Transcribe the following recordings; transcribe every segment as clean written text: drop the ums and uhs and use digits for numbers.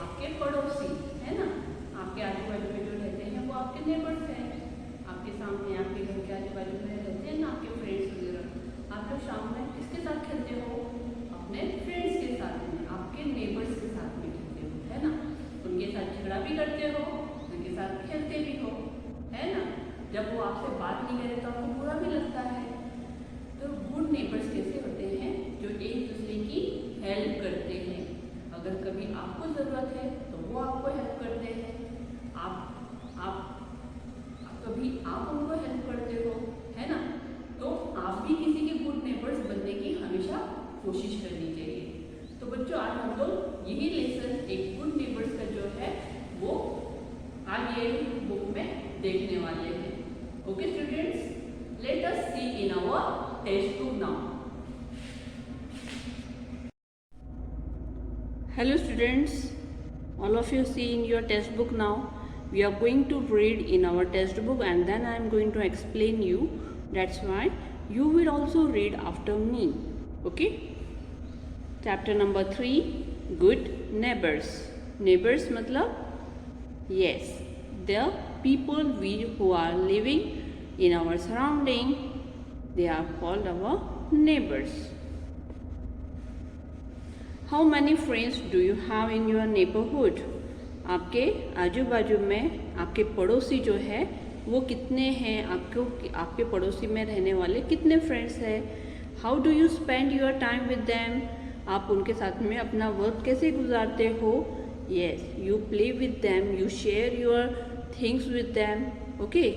आपके पड़ोसी, है ना। आपके आजू बाजू में जो रहते हैं वो आपके नेबर्स हैं। आपके सामने, आपके घर के आजू बाजू में रहते हैं ना आपके फ्रेंड्स वगैरह। आप लोग शाम में किसके साथ खेलते हो? अपने फ्रेंड्स के साथ में, आपके नेबर्स के साथ में खेलते हो, है ना। उनके साथ झगड़ा भी करते हो, उनके साथ खेलते भी हो, है ना। जब वो आपसे बात नहीं करे तो आपको बुरा भी लगता है। तो गुड नेबर्स कैसे होते हैं? जो एक दूसरे की हेल्प करते हैं। अगर कभी आपको ज़रूरत है तो वो आपको हेल्प करते हैं। कभी आप उनको हेल्प करते हो, है ना। तो आप भी किसी के गुड नेबर्स बनने की हमेशा कोशिश करनी चाहिए। तो बच्चों, आज हम लोग यही लेसन एक गुड नेबर्स का जो है वो आज ये बुक में देखने वाले हैं। Okay students, let us see in our textbook now. Hello students, all of you see in your textbook now. We are going to read in our textbook and then I am going to explain you. That's why you will also read after me. Okay? Chapter number 3, Good Neighbors. Neighbors मतलब yes, the people who are living in our surrounding, they are called our neighbors. How many friends do you have in your neighborhood? आपके आजू बाजू में आपके पड़ोसी जो है वो कितने हैं? आपके पड़ोसी में रहने वाले कितने फ्रेंड्स हैं? How do you spend your time with them? आप उनके साथ में अपना वक्त कैसे गुजारते हो? Yes, you play with them, you share your things with them. Okay?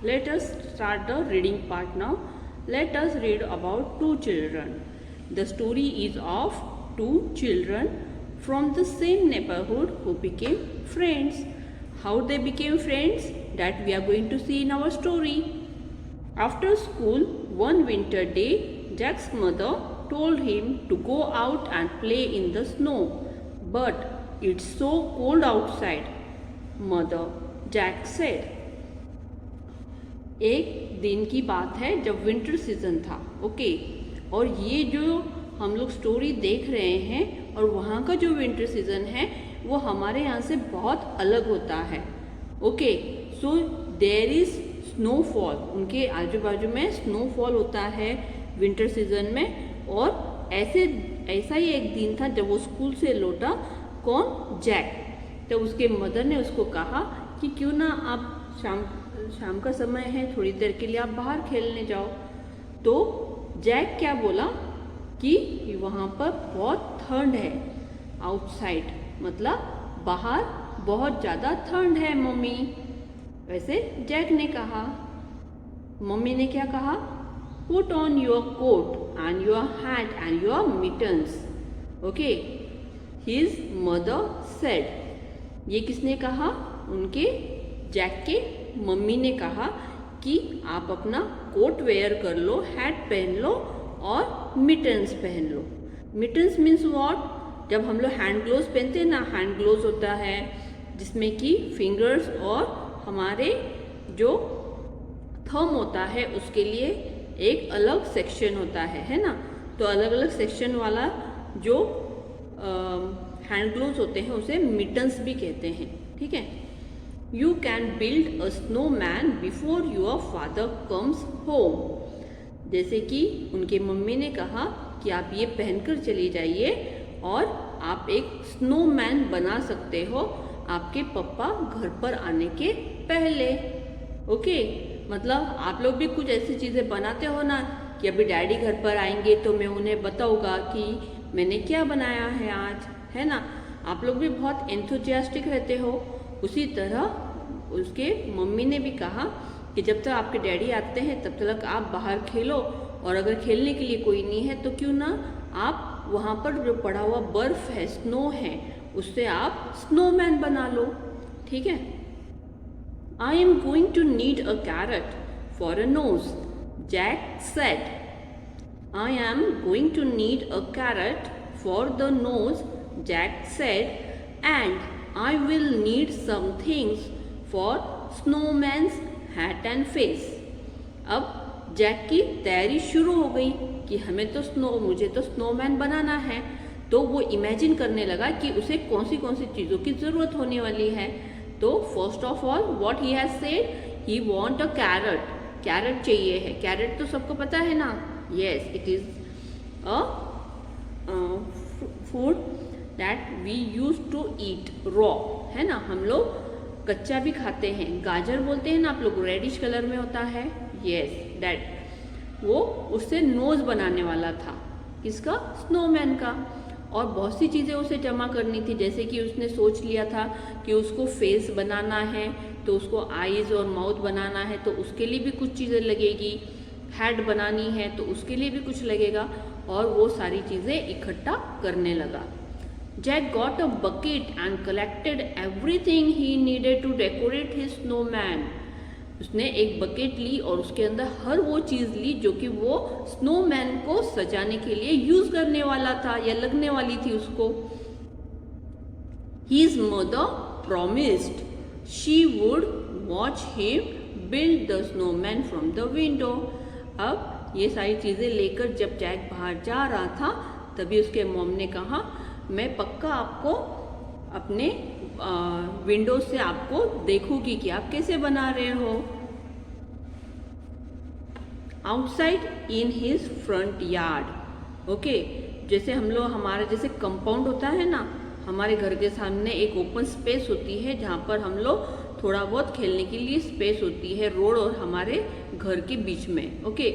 Let us start the reading part now. Let us read about two children. The story is of two children from the same neighborhood who became friends. How they became friends? That we are going to see in our story. After school, one winter day, Jack's mother told him to go out and play in the snow. But it's so cold outside, Mother, Jack said. एक दिन की बात है जब winter season था, okay. और ये जो हम लोग स्टोरी देख रहे हैं और वहाँ का जो विंटर सीजन है वो हमारे यहाँ से बहुत अलग होता है, okay. So there is snowfall, उनके आजू बाजू में स्नोफॉल होता है विंटर सीजन में। और ऐसा ही एक दिन था जब वो स्कूल से लौटा, कौन? जैक। तो उसके मदर ने उसको कहा कि क्यों ना आप शाम का समय है, थोड़ी देर के लिए आप बाहर खेलने जाओ। तो जैक क्या बोला कि वहाँ पर बहुत ठंड है, आउटसाइड मतलब बाहर बहुत ज़्यादा ठंड है मम्मी। वैसे जैक ने कहा, मम्मी ने क्या कहा? Put on your coat and your hat and your mittens, okay, his mother said. ये किसने कहा? उनके जैक के मम्मी ने कहा कि आप अपना कोट वेयर कर लो, हैट पहन लो और मिटन्स पहन लो। Mittens means what? जब हम लोग हैंड ग्लोव्स पहनते हैं ना, हैंड ग्लोव्स होता है जिसमें कि फिंगर्स और हमारे जो थंब होता है उसके लिए एक अलग सेक्शन होता है ना। तो अलग अलग सेक्शन वाला जो हैंड ग्लोव्स होते हैं उसे मिटन्स भी कहते हैं, ठीक है। You can build a snowman before your father comes home. जैसे कि उनके मम्मी ने कहा कि आप ये पहनकर चली जाइए और आप एक स्नोमैन बना सकते हो आपके पापा घर पर आने के पहले, ओके। मतलब आप लोग भी कुछ ऐसी चीज़ें बनाते हो ना कि अभी डैडी घर पर आएंगे तो मैं उन्हें बताऊंगा कि मैंने क्या बनाया है आज, है ना। आप लोग भी बहुत एंथुजियास्टिक रहते हो। उसी तरह उसके मम्मी ने भी कहा कि जब तक आपके डैडी आते हैं तब तक आप बाहर खेलो, और अगर खेलने के लिए कोई नहीं है तो क्यों ना आप वहाँ पर जो पड़ा हुआ बर्फ़ है, स्नो है, उससे आप स्नोमैन बना लो, ठीक है। I am going to need a carrot for a nose, Jack said. I am going to need a carrot for the nose, Jack said, and I will need some things for snowman's hat and face. अब Jack की तैयारी शुरू हो गई कि मुझे तो snowman बनाना है, तो वो इमेजिन करने लगा कि उसे कौन सी चीज़ों की ज़रूरत होने वाली है। तो first of all what he has said, he want a carrot, carrot चाहिए है। कैरेट तो सबको पता है ना, yes it is a food that we use to eat raw, है ना, हम लोग कच्चा भी खाते हैं। गाजर बोलते हैं ना आप लोग, रेडिश कलर में होता है, यस दैट। वो उससे नोज बनाने वाला था, किसका, स्नोमैन का। और बहुत सी चीज़ें उसे जमा करनी थी, जैसे कि उसने सोच लिया था कि उसको फेस बनाना है, तो उसको आईज और माउथ बनाना है, तो उसके लिए भी कुछ चीज़ें लगेगी। हेड बनानी है तो उसके लिए भी कुछ लगेगा, और वो सारी चीज़ें इकट्ठा करने लगा। Jack got a bucket and collected everything he needed to decorate his snowman. उसने एक बकेट ली और उसके अंदर हर वो चीज़ ली जो कि वो स्नोमैन को सजाने के लिए यूज करने वाला था या लगने वाली थी उसको। His mother promised she would watch him build the snowman from the window. अब ये सारी चीज़ें लेकर जब जैक बाहर जा रहा था, तभी उसके मॉम ने कहा, मैं पक्का आपको अपने विंडो से आपको देखूंगी कि आप कैसे बना रहे हो। Outside in his front yard, okay, जैसे हम लोग, हमारा जैसे कंपाउंड होता है ना, हमारे घर के सामने एक ओपन स्पेस होती है जहाँ पर हम लोग थोड़ा बहुत खेलने के लिए स्पेस होती है, रोड और हमारे घर के बीच में, ओके।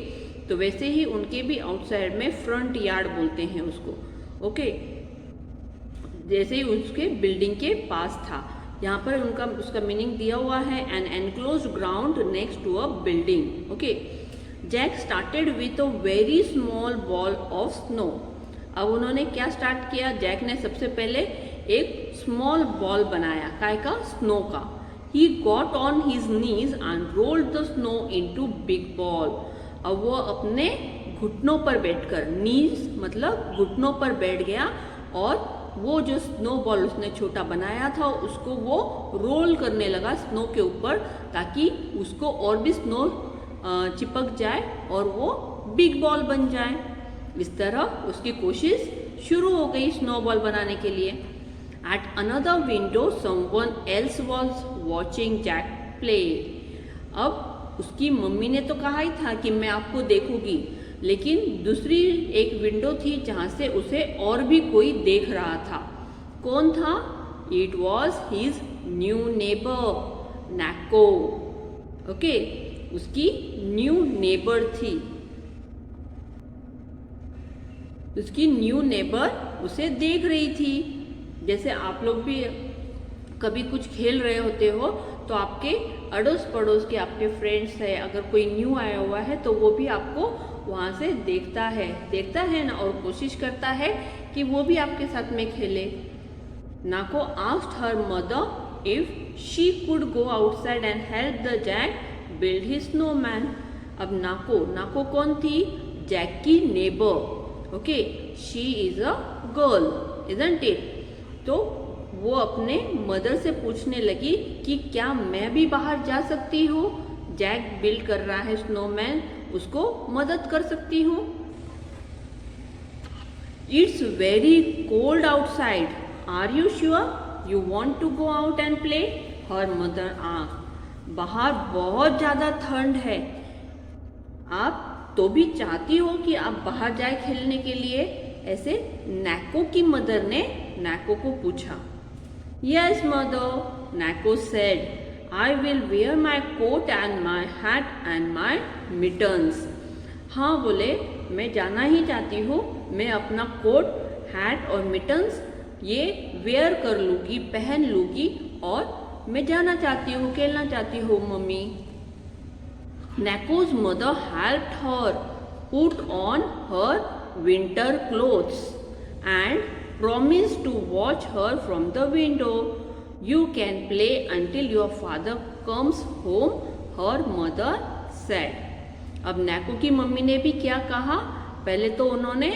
तो वैसे ही उनके भी आउटसाइड में फ्रंट यार्ड बोलते हैं उसको, ओके, जैसे ही उसके बिल्डिंग के पास था। यहाँ पर उसका मीनिंग दिया हुआ है, an enclosed ground next to a building, okay. Jack started with a very small ball of snow. अब उन्होंने क्या स्टार्ट किया, जैक ने सबसे पहले एक स्मॉल बॉल बनाया, काय का, स्नो का। He got on his knees and rolled the snow into big ball. अब वो अपने घुटनों पर बैठकर, नीज मतलब घुटनों पर बैठ गया, और वो जो स्नो बॉल उसने छोटा बनाया था उसको वो रोल करने लगा स्नो के ऊपर, ताकि उसको और भी स्नो चिपक जाए और वो बिग बॉल बन जाए। इस तरह उसकी कोशिश शुरू हो गई स्नो बॉल बनाने के लिए। At another window someone else was watching Jack play. अब उसकी मम्मी ने तो कहा ही था कि मैं आपको देखूंगी, लेकिन दूसरी एक विंडो थी जहाँ से उसे और भी कोई देख रहा था। कौन था? It was his new neighbour Naiko, okay, उसकी न्यू नेबर थी। उसकी न्यू नेबर उसे देख रही थी। जैसे आप लोग भी कभी कुछ खेल रहे होते हो तो आपके अड़ोस पड़ोस के आपके फ्रेंड्स है, अगर कोई न्यू आया हुआ है तो वो भी आपको वहाँ से देखता है ना, और कोशिश करता है कि वो भी आपके साथ में खेले। Nako asked her mother if she could go outside and help the Jack build his snowman. अब नाको कौन थी? जैक की neighbour, okay, she is a girl, isn't it? तो वो अपने मदर से पूछने लगी कि क्या मैं भी बाहर जा सकती हूँ? जैक बिल्ड कर रहा है स्नोमैन, उसको मदद कर सकती हूँ। It's very cold outside, are you sure you want to go out and play? Her mother asked. बाहर बहुत ज़्यादा ठंड है, आप तो भी चाहती हो कि आप बाहर जाए खेलने के लिए? ऐसे नैको की मदर ने नैको को पूछा। Yes mother, Naiko said, I will wear my coat and my hat and my mittens. हाँ बोले, मैं जाना ही चाहती हूँ, मैं अपना कोट, हैट और मिटन्स ये वेयर कर लूँगी, पहन लूँगी, और मैं जाना चाहती हूँ, खेलना चाहती हूँ mummy. Nako's mother helped her put on her winter clothes and promised to watch her from the window. You can play until your father comes home, her mother said. अब नैको की मम्मी ने भी क्या कहा? पहले तो उन्होंने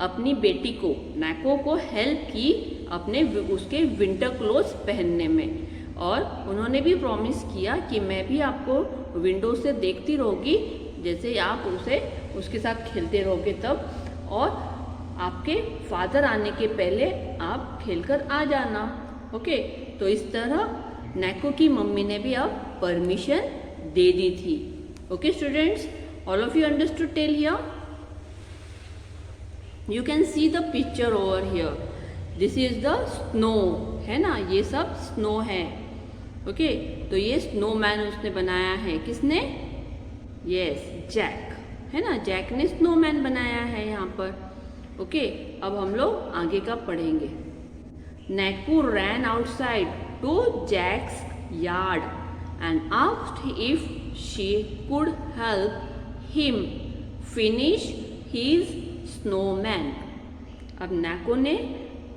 अपनी बेटी को, नैको को हेल्प की अपने उसके विंटर क्लोथ्स पहनने में, और उन्होंने भी प्रॉमिस किया कि मैं भी आपको विंडो से देखती रहूँगी, जैसे आप उसके साथ खेलते रहोगे तब, और आपके आपके फादर आने के पहले आप खेलकर आ जाना। ओके, तो इस तरह नैको की मम्मी ने भी अब परमिशन दे दी थी। Okay students, all of you understood till here? You can see the picture over here, this is the snow, है ना, ये सब स्नो है। ओके, तो ये स्नोमैन उसने बनाया है, किसने? यस, जैक, है ना, जैक ने स्नोमैन बनाया है यहाँ पर। ओके, अब हम लोग आगे का पढ़ेंगे। Neko ran outside to Jack's yard and asked if she could help him finish his snowman. अब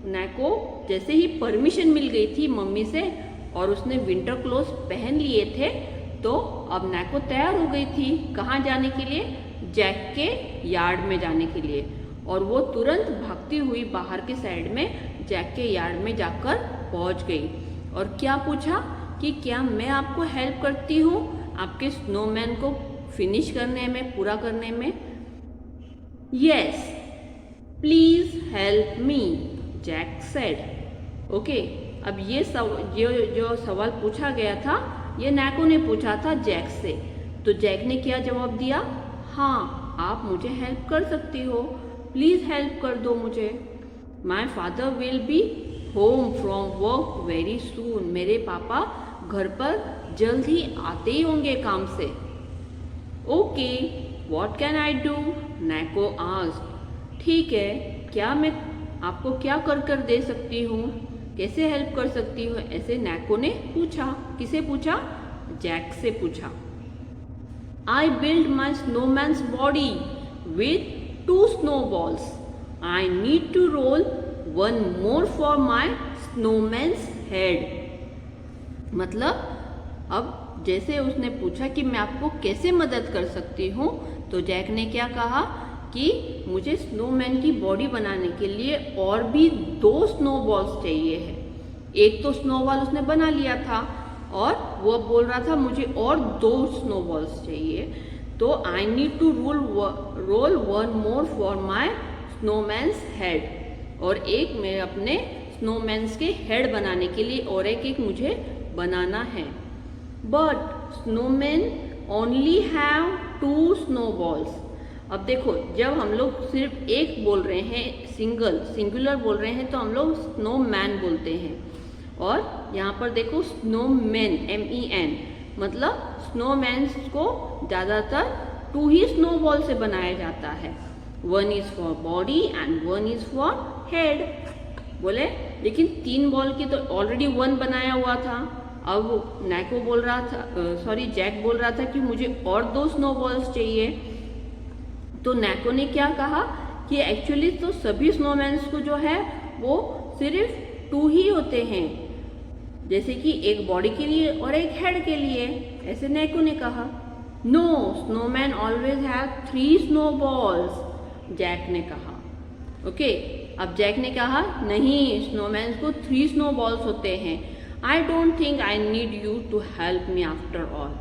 नैको जैसे ही परमिशन मिल गई थी मम्मी से और उसने विंटर क्लोथ्स पहन लिए थे, तो अब नैको तैयार हो गई थी कहाँ जाने के लिए? जैक के यार्ड में जाने के लिए। और वो तुरंत भागती हुई बाहर के साइड में जैक के यार्ड में जाकर पहुंच गई और क्या पूछा कि क्या मैं आपको हेल्प करती हूँ आपके स्नोमैन को फिनिश करने में, पूरा करने में? Yes, please help me, Jack said. Okay, अब ये जो सवाल पूछा गया था ये नैको ने पूछा था जैक से। तो जैक ने क्या जवाब दिया? हाँ, आप मुझे हेल्प कर सकती हो, प्लीज हेल्प कर दो मुझे। My father will be home from work very soon, मेरे पापा घर पर जल्द ही आते ही होंगे काम से। Okay, what can I do, Naiko asked. ठीक है, क्या मैं आपको क्या कर दे सकती हूँ, कैसे हेल्प कर सकती हूँ, ऐसे नैको ने पूछा। किसे पूछा? जैक से पूछा। I build my snowman's body with 2 snowballs. I need to roll 1 more for my snowman's head. मतलब अब जैसे उसने पूछा कि मैं आपको कैसे मदद कर सकती हूँ, तो जैक ने क्या कहा कि मुझे स्नोमैन की बॉडी बनाने के लिए और भी 2 स्नोबॉल्स चाहिए है। एक तो स्नोबॉल उसने बना लिया था और वो बोल रहा था मुझे और 2 स्नोबॉल्स चाहिए, तो I need to roll 1 more for my snowman's head, और एक मैं अपने स्नोमैन्स के हेड बनाने के लिए और एक मुझे बनाना है। But snowman only have 2 snowballs. अब देखो, जब हम लोग सिर्फ एक बोल रहे हैं, सिंगुलर बोल रहे हैं, तो हम लोग स्नोमैन बोलते हैं। और यहाँ पर देखो स्नोमैन, MEN, मतलब स्नोमैन्स को ज़्यादातर 2 ही स्नोबॉल से बनाया जाता है। 1 is for body and 1 is for head बोले, लेकिन 3 बॉल की तो ऑलरेडी 1 बनाया हुआ था। अब नैको बोल रहा था, जैक बोल रहा था कि मुझे और 2 स्नोबॉल्स चाहिए। तो नैको ने क्या कहा कि एक्चुअली तो सभी स्नोमैन्स को जो है वो सिर्फ 2 ही होते हैं, जैसे कि एक बॉडी के लिए और एक हेड के लिए, ऐसे नैको ने कहा। No, snowman always have 3 snowballs, Jack ने कहा। ओके, अब जैक ने कहा नहीं, स्नोमैन को 3 स्नोबॉल्स होते हैं। I don't think I need you to help me after all.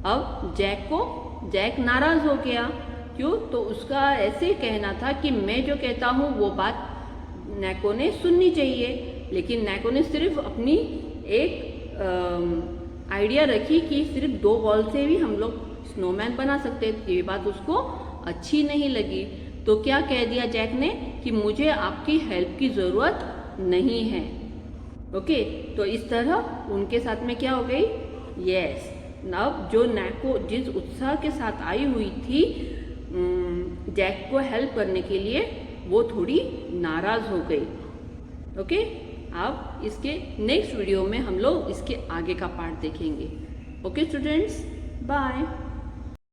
अब जैक नाराज हो गया। क्यों? तो उसका ऐसे कहना था कि मैं जो कहता हूँ वो बात नैको ने सुननी चाहिए, लेकिन नैको ने सिर्फ अपनी एक आइडिया रखी कि सिर्फ 2 बॉल से भी हम लोग स्नोमैन बना सकते हैं। ये बात उसको अच्छी नहीं लगी, तो क्या कह दिया जैक ने कि मुझे आपकी हेल्प की ज़रूरत नहीं है। ओके, तो इस तरह उनके साथ में क्या हो गई? यस, अब जो नैको जिस उत्साह के साथ आई हुई थी जैक को हेल्प करने के लिए, वो थोड़ी नाराज हो गई। ओके, अब इसके नेक्स्ट वीडियो में हम लोग इसके आगे का पार्ट देखेंगे। Okay students, bye.